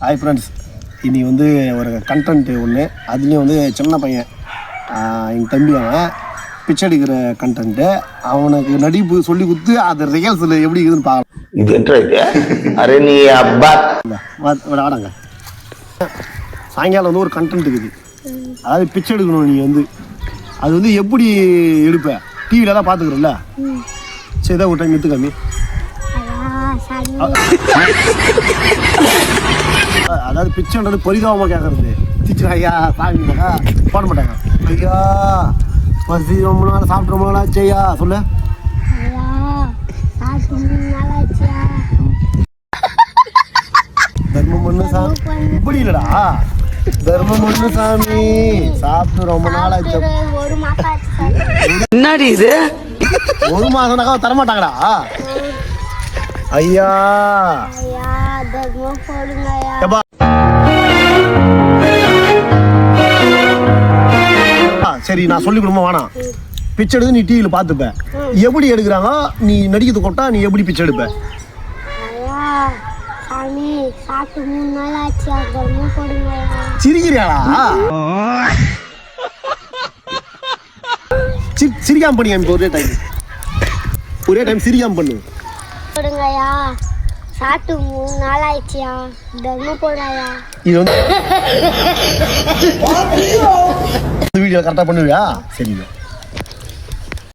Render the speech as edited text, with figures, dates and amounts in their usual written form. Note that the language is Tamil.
ஹாய் ஃப்ரெண்ட்ஸ், இன்னைக்கு வந்து ஒரு கண்டென்ட் ஒன்று. அதுலேயும் வந்து சின்ன பையன் எங்கள் தம்பி அவன் பிச்சை எடுக்கிற கண்டென்ட்டு. அவனுக்கு நடிப்பு சொல்லி கொடுத்து அது ரிஹர்சல் எப்படி இருக்குதுன்னு பார்க்கலாம். இது அரே நீ அப்பா ஆடாங்க. சாயங்காலம் வந்து ஒரு கண்டென்ட் இருக்குது. அதாவது பிச்சை எடுக்கணும். நீ வந்து அது வந்து எப்படி எடுப்ப? டிவியில தான் பார்த்துக்கிறல்ல. சரி, தான் ஒரு டைம் எடுத்து கம்மி. அதாவது பிச்சைன்றது பரிதாபமாக கேட்கறது. டீச்சர் ஐயா சாப்பிட்டீங்கக்கா போட மாட்டாங்க. ஐயா பசி ரொம்ப நாள் சாப்பிட்டு ரொம்ப நாள் ஆச்சு ஐயா சொல்லு. தர்மம் பண்ணு சாமி. இப்படி இல்லடா, தர்மம் பண்ணு சாமி. சாப்பிட்டு ரொம்ப நாள் ஆச்சு. என்னடி இது? ஒரு மாசம்னாக்கா தரமாட்டாங்கடா. ஐயா சரி, நான் சொல்லி கொடுமா வேணாம். பிச்சை எடுத்து நீ டிவியில் பார்த்துப்ப. எப்படி எடுக்கிறாங்க நீ நடிக்கிறது கொட்டா நீ எப்படி பிச்சை எடுப்ப? சிரிக்கிறியாடா? சிரிக்காம பண்ணி ஒரே டைம் சிரிக்காம பண்ணு. சாப்பிட்டு 3 நாள் ஆயிடுச்சியா, தர்மம் போடாயா. இது வந்து வீடியோ கரெக்டாக பண்ணுவியா? சரிங்க.